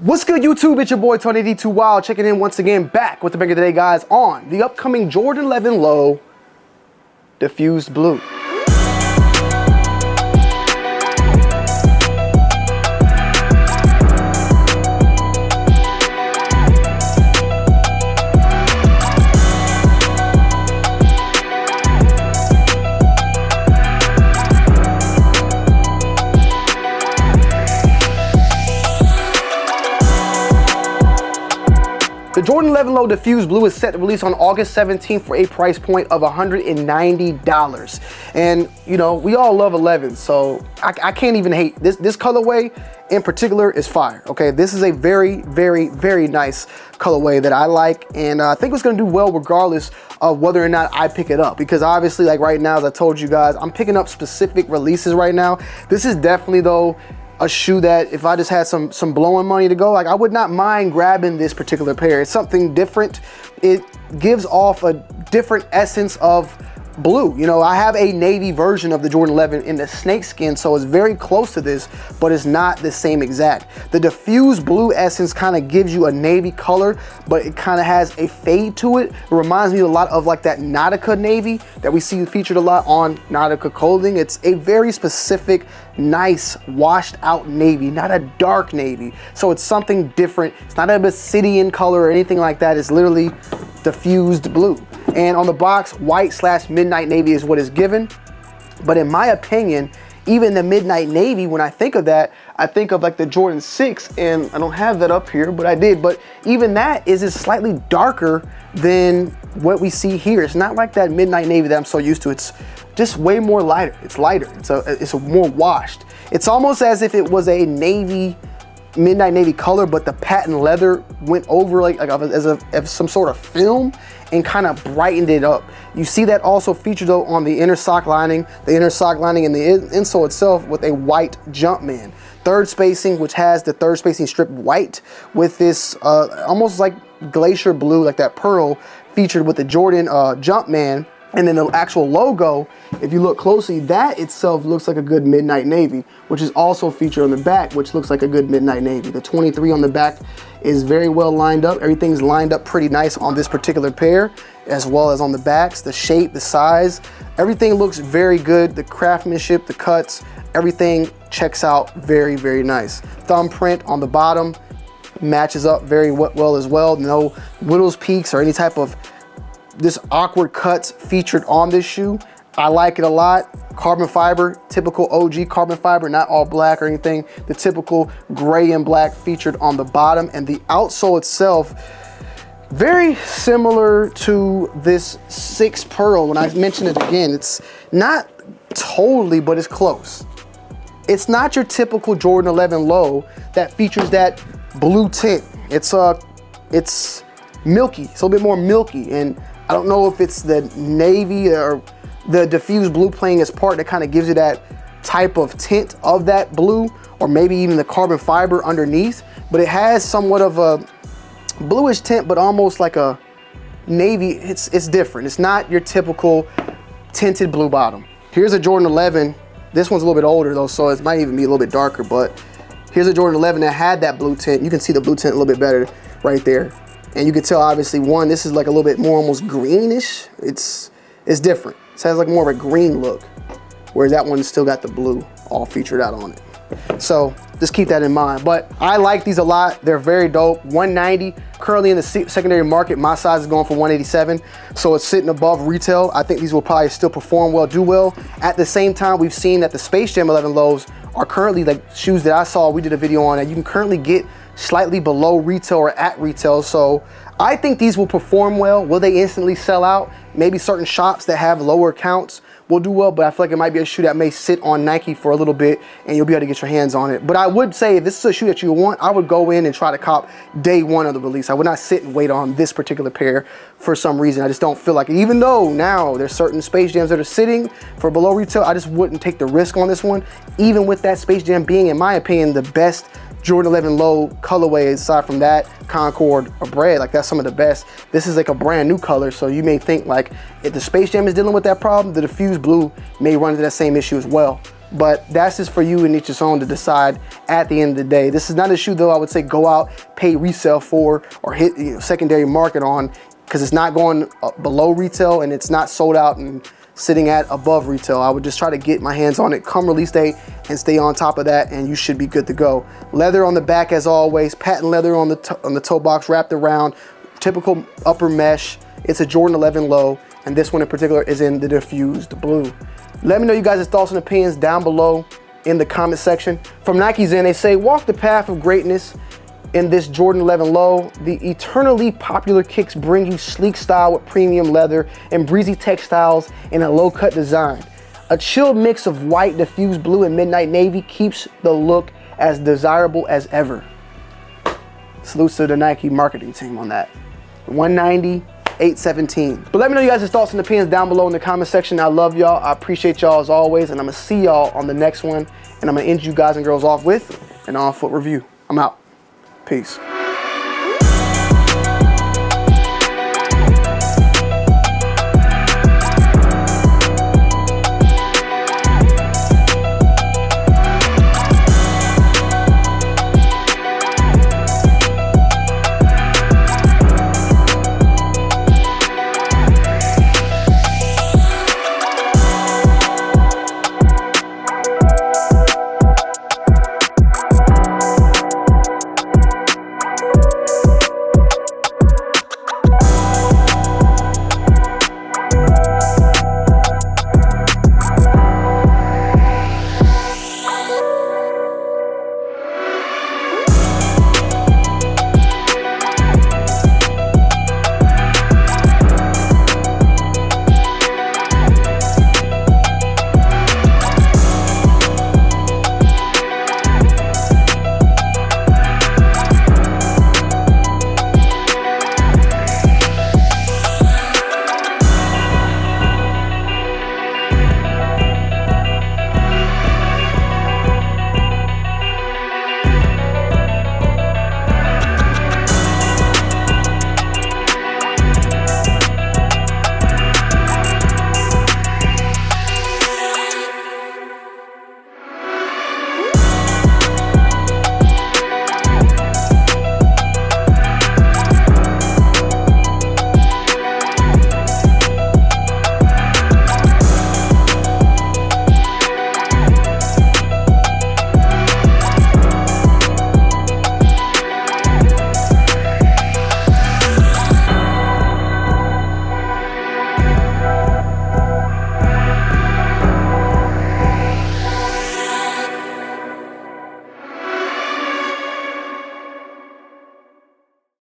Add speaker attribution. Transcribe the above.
Speaker 1: What's good, YouTube? It's your boy Tonyd2wild checking in once again, back with the banger today, guys, on the upcoming Jordan 11 Low Diffused Blue. The Jordan 11 Low Diffused Blue is set to release on August 17th for a price point of $190. And, you know, we all love 11, so I can't even hate. This colorway in particular is fire, okay? This is a very, very, very nice colorway that I like, and I think it's gonna do well regardless of whether or not I pick it up, because obviously, like right now, as I told you guys, I'm picking up specific releases right now. This is definitely, though, a shoe that if I just had some blowing money to go, like, I would not mind grabbing this particular pair. It's something different. It gives off a different essence of blue. You know, I have a navy version of the Jordan 11 in the snakeskin, so it's very close to this, but it's not the same exact. The diffused blue essence kind of gives you a navy color, but it kind of has a fade to it. It reminds me a lot of like that Nautica navy that we see featured a lot on Nautica clothing. It's a very specific, nice, washed out navy, not a dark navy. So it's something different. It's not a obsidian color or anything like that. It's literally diffused blue. And on the box, white/midnight navy is what is given. But in my opinion, even the midnight navy, when I think of that, I think of like the Jordan 6, and I don't have that up here, but I did. But even that is slightly darker than what we see here. It's not like that midnight navy that I'm so used to. It's just way more lighter. It's lighter. It's a more washed. It's almost as if it was a navy, midnight navy color, but the patent leather went over like as some sort of film and kind of brightened it up. You see that also featured though on the inner sock lining, and the insole itself with a white Jumpman. Third spacing, which has the third spacing stripped white with this almost like glacier blue, like that pearl featured with the Jordan Jumpman. And then the actual logo, if you look closely, that itself looks like a good midnight navy, which is also featured on the back, which looks like a good midnight navy. The 23 on the back is very well lined up. Everything's lined up pretty nice on this particular pair, as well as on the backs. The shape, the size, everything looks very good. The craftsmanship, the cuts, everything checks out very, very nice. Thumbprint on the bottom matches up very well as well. No whittles, peaks, or any type of this awkward cuts featured on this shoe. I like it a lot. Carbon fiber, typical OG carbon fiber, not all black or anything. The typical gray and black featured on the bottom, and the outsole itself, very similar to this 6 Pearl. When I mention it again, it's not totally, but it's close. It's not your typical Jordan 11 Low that features that blue tint. It's milky, it's a little bit more milky, and I don't know if it's the navy or the diffused blue playing its part that kind of gives you that type of tint of that blue, or maybe even the carbon fiber underneath, but it has somewhat of a bluish tint, but almost like a navy. It's different. It's not your typical tinted blue bottom. Here's a Jordan 11. This one's a little bit older though, so it might even be a little bit darker, but here's a Jordan 11 that had that blue tint. You can see the blue tint a little bit better right there. And you can tell, obviously, one, this is like a little bit more almost greenish. It's different. It has like more of a green look, whereas that one still got the blue all featured out on it. So just keep that in mind. But I like these a lot. They're very dope. 190 currently in the secondary market. My size is going for 187, so it's sitting above retail. I think these will probably still perform well, do well. At the same time, we've seen that the Space Jam 11 Lows are currently like shoes that I saw. We did a video on that you can currently get slightly below retail or at retail. So I think these will perform well. Will they instantly sell out? Maybe certain shops that have lower counts will do well, but I feel like it might be a shoe that may sit on Nike for a little bit and you'll be able to get your hands on it. But I would say if this is a shoe that you want, I would go in and try to cop day one of the release. I would not sit and wait on this particular pair for some reason. I just don't feel like it. Even though now there's certain Space Jams that are sitting for below retail, I just wouldn't take the risk on this one, even with that Space Jam being, in my opinion, the best Jordan 11 Low colorway aside from that Concord or Bread. Like, that's some of the best. This is like a brand new color, so you may think like if the Space Jam is dealing with that problem, the Diffused Blue may run into that same issue as well. But that's just for you and each its own to decide at the end of the day. This is not a shoe though I would say go out, pay resale for, or hit secondary market on, because it's not going below retail and it's not sold out and sitting at above retail. I would just try to get my hands on it come release date and stay on top of that, and you should be good to go. Leather on the back as always, patent leather on the toe box wrapped around, typical upper mesh. It's a Jordan 11 low, and this one in particular is in the Diffused Blue. Let me know you guys' thoughts and opinions down below in the comment section. From Nike's end, they say, walk the path of greatness in this Jordan 11 low. The eternally popular kicks bring you sleek style with premium leather and breezy textiles in a low-cut design. A chilled mix of white, diffused blue, and midnight navy keeps the look as desirable as ever. Salutes to the Nike marketing team on that. 190. 817. But let me know you guys' thoughts and opinions down below in the comment section. I love y'all. I appreciate y'all as always, and I'm gonna see y'all on the next one. And I'm gonna end you guys and girls off with an on-foot review. I'm out. Peace.